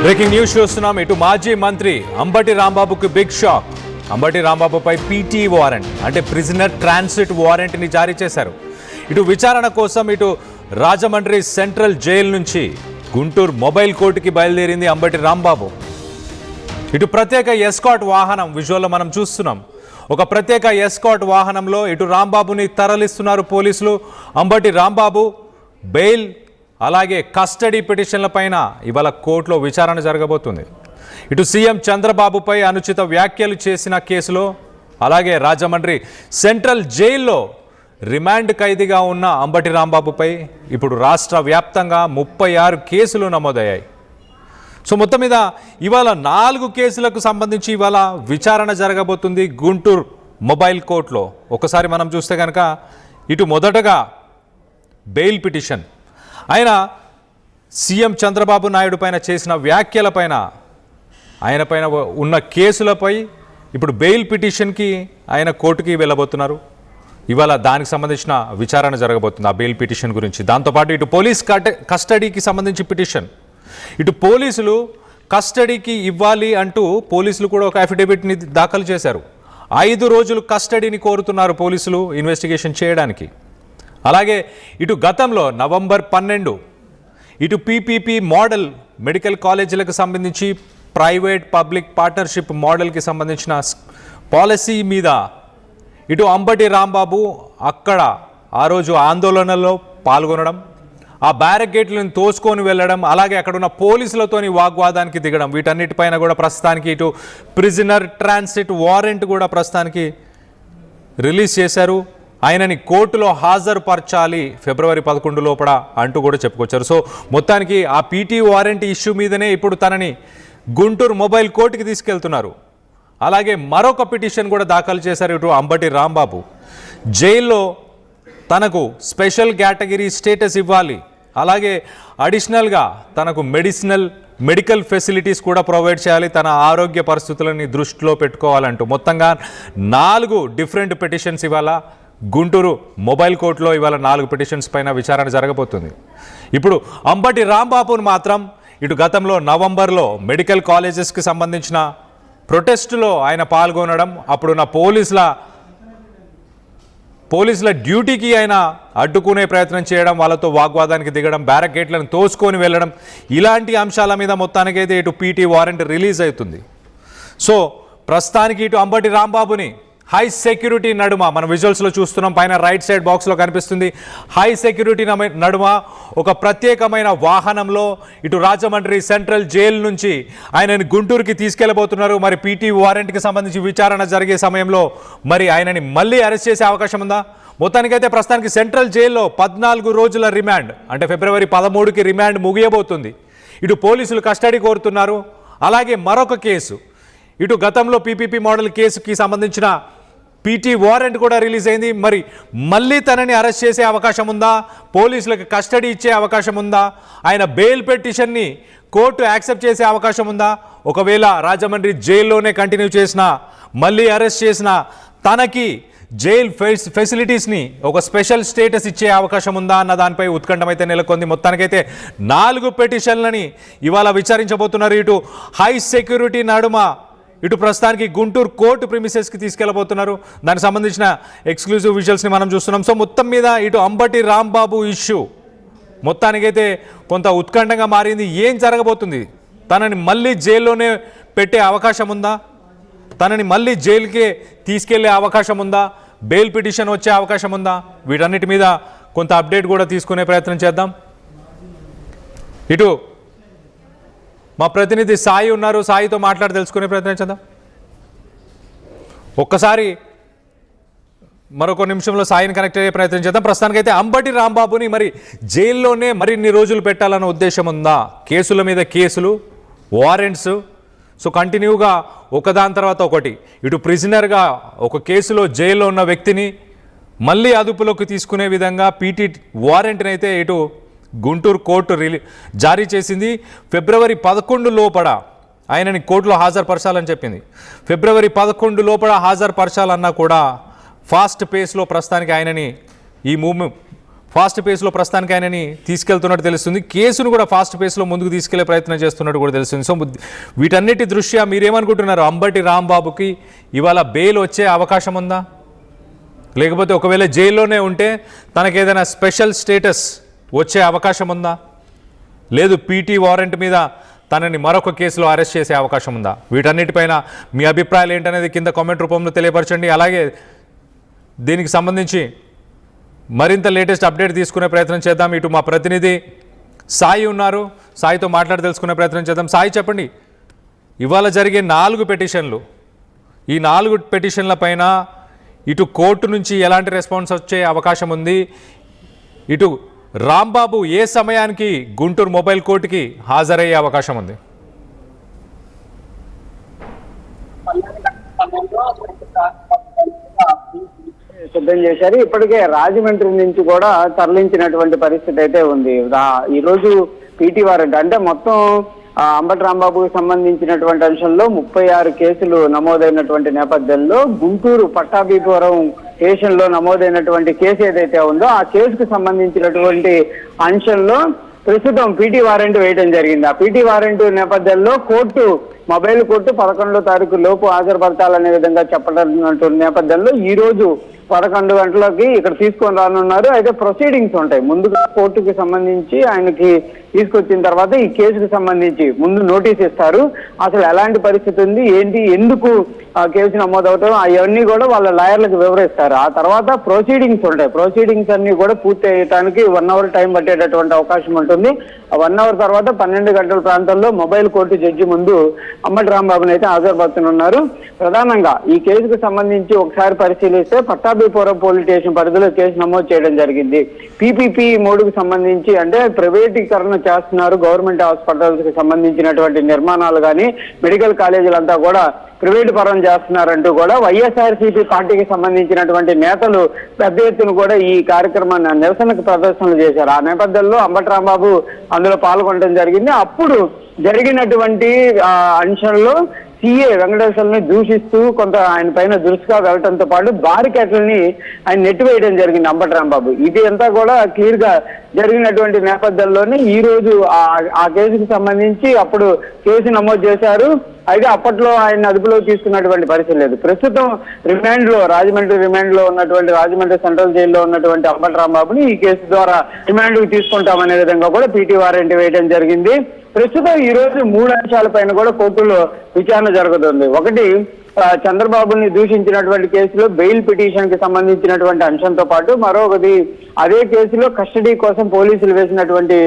Breaking news చూస్తున్నాం. ఇటు మాజీ మంత్రి అంబటి రాంబాబుకు బిగ్ షాక్. అంబటి రాంబాబుపై పీటీ వారెంట్ అంటే ప్రిజనర్ ట్రాన్సిట్ వారెంట్ని జారీ చేశారు. ఇటు విచారణ కోసం ఇటు రాజమండ్రి సెంట్రల్ జైలు నుంచి గుంటూరు మొబైల్ కోర్టుకి బయలుదేరింది అంబటి రాంబాబు. ఇటు ప్రత్యేక ఎస్కాట్ వాహనం విజువల్లో మనం చూస్తున్నాం. ఒక ప్రత్యేక ఎస్కాట్ వాహనంలో ఇటు రాంబాబుని తరలిస్తున్నారు పోలీసులు. అంబటి రాంబాబు బెయిల్ అలాగే కస్టడీ పిటిషన్ల పైన ఇవాళ కోర్టులో విచారణ జరగబోతుంది. ఇటు సీఎం చంద్రబాబుపై అనుచిత వ్యాఖ్యలు చేసిన కేసులో అలాగే రాజమండ్రి సెంట్రల్ జైల్లో రిమాండ్ ఖైదీగా ఉన్న అంబటి రాంబాబుపై ఇప్పుడు రాష్ట్ర వ్యాప్తంగా 36 కేసులు నమోదయ్యాయి. సో మొత్తం మీద ఇవాళ 4 కేసులకు సంబంధించి ఇవాళ విచారణ జరగబోతుంది గుంటూరు మొబైల్ కోర్టులో. ఒకసారి మనం చూస్తే కనుక ఇటు మొదటగా బెయిల్ పిటిషన్, ఆయన సీఎం చంద్రబాబు నాయుడు పైన చేసిన వ్యాఖ్యలపైన ఆయన పైన ఉన్న కేసులపై ఇప్పుడు బెయిల్ పిటిషన్కి ఆయన కోర్టుకి వెళ్ళబోతున్నారు. ఇవాళ దానికి సంబంధించిన విచారణ జరగబోతుంది ఆ బెయిల్ పిటిషన్ గురించి. దాంతోపాటు ఇటు పోలీస్ కస్టడీకి సంబంధించి పిటిషన్, ఇటు పోలీసులు కస్టడీకి ఇవ్వాలి అంటూ పోలీసులు కూడా ఒక అఫిడవిట్ని దాఖలు చేశారు. 5 రోజులు కస్టడీని కోరుతున్నారు పోలీసులు ఇన్వెస్టిగేషన్ చేయడానికి. అలాగే ఇటు గతంలో నవంబర్ 12 ఇటు పీపీపీ మోడల్ మెడికల్ కాలేజీలకు సంబంధించి ప్రైవేట్ పబ్లిక్ పార్ట్నర్షిప్ మోడల్కి సంబంధించిన పాలసీ మీద ఇటు అంబటి రాంబాబు అక్కడ ఆ రోజు ఆందోళనలో పాల్గొనడం, ఆ బ్యారికేడ్లను తోసుకొని వెళ్ళడం, అలాగే అక్కడ ఉన్న పోలీసులతోని వాగ్వాదానికి దిగడం, వీటన్నిటిపైన కూడా ప్రస్తుతానికి ఇటు ప్రిజనర్ ట్రాన్సిట్ వారెంట్ కూడా ప్రస్తుతానికి రిలీజ్ చేశారు. ఆయనని కోర్టులో హాజరుపరచాలి ఫిబ్రవరి 11 లోపల అంటూ కూడా చెప్పుకొచ్చారు. సో మొత్తానికి ఆ పీటీ వారెంట్ ఇష్యూ మీదనే ఇప్పుడు తనని గుంటూరు మొబైల్ కోర్టుకి తీసుకెళ్తున్నారు. అలాగే మరొక పిటిషన్ కూడా దాఖలు చేశారు ఇటు అంబటి రాంబాబు. జైల్లో తనకు స్పెషల్ కేటగిరీ స్టేటస్ ఇవ్వాలి, అలాగే అడిషనల్గా తనకు మెడికల్ ఫెసిలిటీస్ కూడా ప్రొవైడ్ చేయాలి, తన ఆరోగ్య పరిస్థితులని దృష్టిలో పెట్టుకోవాలంటూ మొత్తంగా 4 డిఫరెంట్ పిటిషన్స్ ఇవాళ గుంటూరు మొబైల్ కోర్టులో ఇవాళ 4 పిటిషన్స్ పైన విచారణ జరగబోతుంది. ఇప్పుడు అంబటి రాంబాబును మాత్రం ఇటు గతంలో నవంబర్లో మెడికల్ కాలేజెస్కి సంబంధించిన ప్రొటెస్టులో ఆయన పాల్గొనడం, అప్పుడున్న పోలీసుల డ్యూటీకి ఆయన అడ్డుకునే ప్రయత్నం చేయడం, వాళ్ళతో వాగ్వాదానికి దిగడం, బ్యారికేడ్లను తోసుకొని వెళ్ళడం, ఇలాంటి అంశాల మీద మొత్తానికైతే ఇటు పీటీ వారెంట్ రిలీజ్ అవుతుంది. సో ప్రస్తుతానికి ఇటు అంబటి రాంబాబుని హై సెక్యూరిటీ నడుమ మన విజువల్స్లో చూస్తున్నాం, పైన రైట్ సైడ్ బాక్స్లో కనిపిస్తుంది. హై సెక్యూరిటీ నడుమ ఒక ప్రత్యేకమైన వాహనంలో ఇటు రాజమండ్రి సెంట్రల్ జైలు నుంచి ఆయనని గుంటూరుకి తీసుకెళ్లబోతున్నారు. మరి పీటీ వారెంట్కి సంబంధించి విచారణ జరిగే సమయంలో మరి ఆయనని మళ్ళీ అరెస్ట్ చేసే అవకాశం ఉందా? మొత్తానికైతే ప్రస్తుతానికి సెంట్రల్ జైల్లో 14 రోజుల రిమాండ్ అంటే ఫిబ్రవరి 13కి రిమాండ్ ముగియబోతుంది. ఇటు పోలీసులు కస్టడీ కోరుతున్నారు. అలాగే మరొక కేసు, ఇటు గతంలో పీపీపీ మోడల్ కేసుకి సంబంధించిన పీటీ వారెంట్ కూడా రిలీజ్ అయింది. మరి మళ్ళీ తనని అరెస్ట్ చేసే అవకాశం ఉందా? పోలీసులకు కస్టడీ ఇచ్చే అవకాశం ఉందా? ఆయన బెయిల్ పిటిషన్ని కోర్టు యాక్సెప్ట్ చేసే అవకాశం ఉందా? ఒకవేళ రాజమండ్రి జైల్లోనే కంటిన్యూ చేసినా, మళ్ళీ అరెస్ట్ చేసినా తనకి జైల్ ఫెసిలిటీస్ని ఒక స్పెషల్ స్టేటస్ ఇచ్చే అవకాశం ఉందా అన్న దానిపై ఉత్కంఠం అయితే నెలకొంది. మొత్తానికైతే 4 పిటిషన్లని ఇవాళ విచారించబోతున్నారు. ఇటు హై సెక్యూరిటీ నడుమ ఇటు ప్రస్తుతానికి గుంటూరు కోర్టు ప్రిమిసెస్కి తీసుకెళ్లబోతున్నారు. దానికి సంబంధించిన ఎక్స్క్లూజివ్ విజువల్స్ని మనం చూస్తున్నాం. సో మొత్తం మీద ఇటు అంబటి రాంబాబు ఇష్యూ మొత్తానికైతే కొంత ఉత్కంఠంగా మారింది. ఏం జరగబోతుంది? తనని మళ్ళీ జైల్లోనే పెట్టే అవకాశం ఉందా? తనని మళ్ళీ జైలుకే తీసుకెళ్లే అవకాశం ఉందా? బెయిల్ పిటిషన్ వచ్చే అవకాశం ఉందా? వీటన్నిటి మీద కొంత అప్డేట్ కూడా తీసుకునే ప్రయత్నం చేద్దాం. ఇటు మా ప్రతినిధి సాయి ఉన్నారు, సాయితో మాట్లాడి తెలుసుకునే ప్రయత్నం చేద్దాం. ఒక్కసారి మరొక నిమిషంలో సాయిని కనెక్ట్ అయ్యే ప్రయత్నం చేద్దాం. ప్రస్తుతానికైతే అంబటి రాంబాబుని మరి జైల్లోనే మరిన్ని రోజులు పెట్టాలన్న ఉద్దేశం ఉందా? కేసుల మీద కేసులు, వారెంట్స్, సో కంటిన్యూగా ఒకదాని తర్వాత ఒకటి. ఇటు ప్రిజనర్గా ఒక కేసులో జైల్లో ఉన్న వ్యక్తిని మళ్ళీ అదుపులోకి తీసుకునే విధంగా పీటీ వారెంట్ని అయితే ఇటు గుంటూరు కోర్టు జారీ చేసింది. ఫిబ్రవరి 11 లోపల ఆయనని కోర్టులో హాజరుపరచాలని చెప్పింది. ఫిబ్రవరి 11 లోపల హాజరుపరచాలన్నా కూడా ఫాస్ట్ పేస్లో ప్రస్తుతానికి ఆయనని ఈ ఫాస్ట్ పేస్లో ప్రస్తుతానికి ఆయనని తీసుకెళ్తున్నట్టు తెలుస్తుంది. కేసును కూడా ఫాస్ట్ పేస్లో ముందుకు తీసుకెళ్లే ప్రయత్నం చేస్తున్నట్టు కూడా తెలుస్తుంది. సో వీటన్నిటి దృష్ట్యా మీరేమనుకుంటున్నారు? అంబటి రాంబాబుకి ఇవాళ బెయిల్ వచ్చే అవకాశం ఉందా? లేకపోతే ఒకవేళ జైల్లోనే ఉంటే తనకేదైనా స్పెషల్ స్టేటస్ వచ్చే అవకాశం ఉందా? లేదు పీటీ వారెంట్ మీద తనని మరొక కేసులో అరెస్ట్ చేసే అవకాశం ఉందా? వీటన్నిటిపైన మీ అభిప్రాయాలు ఏంటనేది కింద కామెంట్ రూపంలో తెలియపరచండి. అలాగే దీనికి సంబంధించి మరింత లేటెస్ట్ అప్డేట్ తీసుకునే ప్రయత్నం చేద్దాం. ఇటు మా ప్రతినిధి సాయి ఉన్నారు, సాయితో మాట్లాడి తెలుసుకునే ప్రయత్నం చేద్దాం. సాయి, చెప్పండి, ఇవాళ జరిగే 4 పిటిషన్లు, ఈ 4 పిటిషన్ల పైన ఇటు కోర్టు నుంచి ఎలాంటి రెస్పాన్స్ వచ్చే అవకాశం ఉంది? ఇటు రాంబాబు ఏ సమయానికి గుంటూరు మొబైల్ కోర్టుకి హాజరయ్యే అవకాశం ఉంది? సిద్ధం చేశారు. ఇప్పటికే రాజమండ్రి నుంచి కూడా తరలించినటువంటి పరిస్థితి అయితే ఉంది. ఈ రోజు పీటీ వారెంట్ అంటే మొత్తం అంబటి రాంబాబుకు సంబంధించినటువంటి అంశంలో 36 కేసులు నమోదైనటువంటి నేపథ్యంలో గుంటూరు పట్టాభిపురం స్టేషన్ లో నమోదైనటువంటి కేసు ఏదైతే ఉందో ఆ కేసుకు సంబంధించినటువంటి అంశంలో ప్రస్తుతం పీటీ వారెంట్ వేయడం జరిగింది. ఆ పీటీ వారెంట్ నేపథ్యంలో మొబైల్ కోర్టు 11వ తారీఖు లోపు హాజరుపరచాలనే విధంగా చెప్పడం నేపథ్యంలో ఈ రోజు 11 గంటలకి ఇక్కడ తీసుకొని రానున్నారు. అయితే ప్రొసీడింగ్స్ ఉంటాయి. ముందుగా కోర్టుకి సంబంధించి ఆయనకి తీసుకొచ్చిన తర్వాత ఈ కేసుకు సంబంధించి ముందు నోటీస్ ఇస్తారు. అసలు ఎలాంటి పరిస్థితి ఉంది, ఏంటి, ఎందుకు ఆ కేసు నమోదవుతాం, అవన్నీ కూడా వాళ్ళ లాయర్లకు వివరిస్తారు. ఆ తర్వాత ప్రొసీడింగ్స్ ఉంటాయి. ప్రొసీడింగ్స్ అన్ని కూడా పూర్తి అయ్యడానికి 1 అవర్ టైం పట్టేటటువంటి అవకాశం ఉంటుంది. ఆ 1 అవర్ తర్వాత 12 గంటల ప్రాంతంలో మొబైల్ కోర్టు జడ్జి ముందు అంబటి రాంబాబుని అయితే హాజరుపరుతున్నారు. ప్రధానంగా ఈ కేసుకు సంబంధించి ఒకసారి పరిశీలిస్తే పట్టాభిపురం పోలీస్ స్టేషన్ పరిధిలో కేసు నమోదు చేయడం జరిగింది. పీపీపీ 3కు సంబంధించి అంటే ప్రైవేటీకరణ చేస్తున్నారు. గవర్నమెంట్ హాస్పిటల్స్ కి సంబంధించినటువంటి నిర్మాణాలు కానీ మెడికల్ కాలేజీలంతా కూడా ప్రైవేటు పరం చేస్తున్నారంటూ కూడా వైఎస్ఆర్సీపీ పార్టీకి సంబంధించినటువంటి నేతలు పెద్ద ఎత్తున కూడా ఈ కార్యక్రమాన్ని నిరసనకు ప్రదర్శనలు చేశారు. ఆ నేపథ్యంలో అంబటి రాంబాబు అందులో పాల్గొనడం జరిగింది. అప్పుడు జరిగినటువంటి అంశంలో సీఏ వెంకటేశ్వర్ని దూషిస్తూ కొంత ఆయన పైన దురుసుగా వెళ్ళడంతో పాటు బారికేట్లని ఆయన నెట్టివేయడం జరిగింది అంబటి రాంబాబు. ఇది అంతా కూడా క్లియర్ గా జరిగినటువంటి నేపథ్యంలోనే ఈ రోజు ఆ కేసుకు సంబంధించి అప్పుడు కేసు నమోదు చేశారు. అయితే అప్పట్లో ఆయన అదుపులో తీసుకున్నటువంటి పరిస్థితి లేదు. ప్రస్తుతం రాజమండ్రి రిమాండ్ లో ఉన్నటువంటి రాజమండ్రి సెంట్రల్ జైల్లో ఉన్నటువంటి అంబటి రాంబాబుని ఈ కేసు ద్వారా రిమాండ్ కు తీసుకుంటామనే విధంగా కూడా పీటీ వారెంట్ వేయడం జరిగింది. ప్రస్తుతం ఈ రోజు 3 అంశాలపైన కూడా కోర్టులో విచారణ జరుగుతుంది. ఒకటి, చంద్రబాబుని దూషించినటువంటి కేసులో బెయిల్ పిటిషన్ కి సంబంధించినటువంటి అంశంతో పాటు మరొకటి అదే కేసులో కస్టడీ కోసం పోలీసులు వేసినటువంటి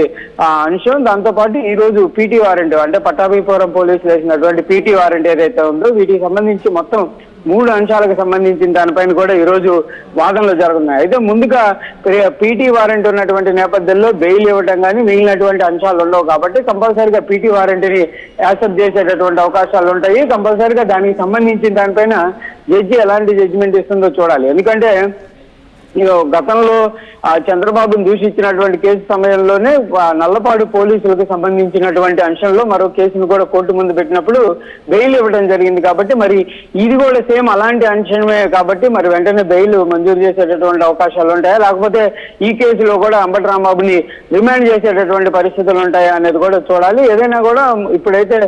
అంశం. దాంతో పాటు ఈ రోజు పీటీ వారెంట్ అంటే పట్టాభిపురం పోలీసులు వేసినటువంటి పీటీ వారెంట్ ఏదైతే ఉందో వీటికి సంబంధించి మొత్తం 3 అంశాలకు సంబంధించిన దానిపైన కూడా ఈ రోజు వాదనలు జరుగుతున్నాయి. అయితే ముందుగా పీటీ వారెంట్ ఉన్నటువంటి నేపథ్యంలో బెయిల్ ఇవ్వడం కానీ మిగిలినటువంటి అంశాలు ఉండవు కాబట్టి కంపల్సరీగా పీటీ వారెంట్ ని యాక్సెప్ట్ చేసేటటువంటి అవకాశాలు ఉంటాయి. కంపల్సరీగా దానికి సంబంధించిన దానిపైన జడ్జి ఎలాంటి జడ్జిమెంట్ ఇస్తుందో చూడాలి. ఎందుకంటే గతంలో చంద్రబాబును దూషించినటువంటి కేసు సమయంలోనే నల్లపాడు పోలీసులకు సంబంధించినటువంటి అంశంలో మరో కేసును కూడా కోర్టు ముందు పెట్టినప్పుడు బెయిల్ ఇవ్వడం జరిగింది. కాబట్టి మరి ఇది కూడా సేమ్ అలాంటి అంశమే కాబట్టి మరి వెంటనే బెయిల్ మంజూరు చేసేటటువంటి అవకాశాలు ఉంటాయా, లేకపోతే ఈ కేసులో కూడా అంబటి రాంబాబుని రిమాండ్ చేసేటటువంటి పరిస్థితులు ఉంటాయా అనేది కూడా చూడాలి. ఏదైనా కూడా ఇప్పుడైతే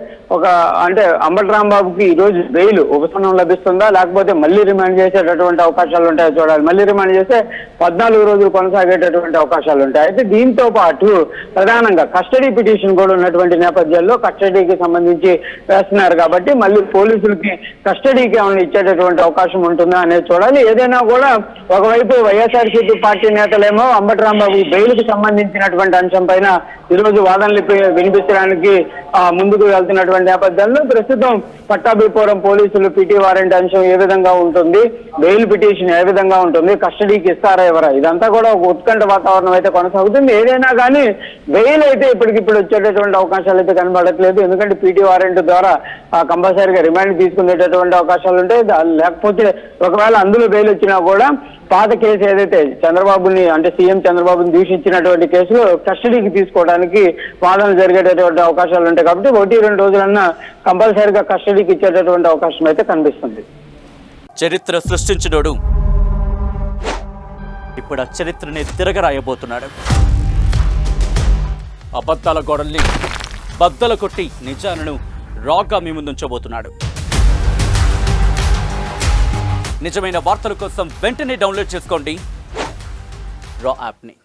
అంటే అంబటి రాంబాబుకి ఈ రోజు బెయిల్ ఉపశమనం లభిస్తుందా, లేకపోతే మళ్ళీ రిమాండ్ చేసేటటువంటి అవకాశాలు ఉంటాయో చూడాలి. మళ్ళీ రిమాండ్ చేస్తే 14 రోజులు కొనసాగేటటువంటి అవకాశాలు ఉంటాయి. అయితే దీంతో పాటు ప్రధానంగా కస్టడీ పిటిషన్ కూడా ఉన్నటువంటి నేపథ్యంలో కస్టడీకి సంబంధించి వేస్తున్నారు కాబట్టి మళ్ళీ పోలీసులకి కస్టడీకి ఏమైనా ఇచ్చేటటువంటి అవకాశం ఉంటుందా అనేది చూడాలి. ఏదైనా కూడా ఒకవైపు వైఎస్ఆర్సీపీ పార్టీ నేతలేమో అంబటి రాంబాబు బెయిల్కి సంబంధించినటువంటి అంశం పైన ఈరోజు వాదనలు వినిపించడానికి ముందుకు వెళ్తున్నటువంటి నేపథ్యంలో ప్రస్తుతం పట్టాభిపురం పోలీసులు పీటీ వారెంట్ అంశం ఏ విధంగా ఉంటుంది, బెయిల్ పిటిషన్ ఏ విధంగా ఉంటుంది, కస్టడీకి ఇస్తారా ఎవరా, ఇదంతా కూడా ఒక ఉత్కంఠ వాతావరణం అయితే కొనసాగుతుంది. ఏదైనా కానీ బెయిల్ అయితే ఇప్పటికిప్పుడు వచ్చేటటువంటి అవకాశాలు అయితే కనబడట్లేదు. ఎందుకంటే పీటీ వారెంట్ ద్వారా కంపల్సరీగా రిమాండ్ తీసుకునేటటువంటి అవకాశాలు ఉంటాయి. లేకపోతే ఒకవేళ అందులో బెయిల్ వచ్చినా కూడా పాత కేసు ఏదైతే చంద్రబాబుని అంటే సీఎం చంద్రబాబుని దూషించినటువంటి కేసులో కస్టడీకి తీసుకోవడానికి వాదనలు జరిగేటటువంటి అవకాశాలు ఉంటాయి. కాబట్టి 1-2 రోజులన్నా కంపల్సరీగా కస్టడీకి ఇచ్చేటటువంటి అవకాశం అయితే కనిపిస్తుంది. చరిత్ర సృష్టించినోడు ఇప్పుడు ఆ చరిత్రని తిరగరాయబోతున్నాడు. అబద్ధాల గోడల్ని బద్దలు కొట్టి నిజాలను రాగా మీ ముందుంచబోతున్నాడు. నిజమైన వార్తల కోసం వెంటనే డౌన్లోడ్ చేసుకోండి రా యాప్ని.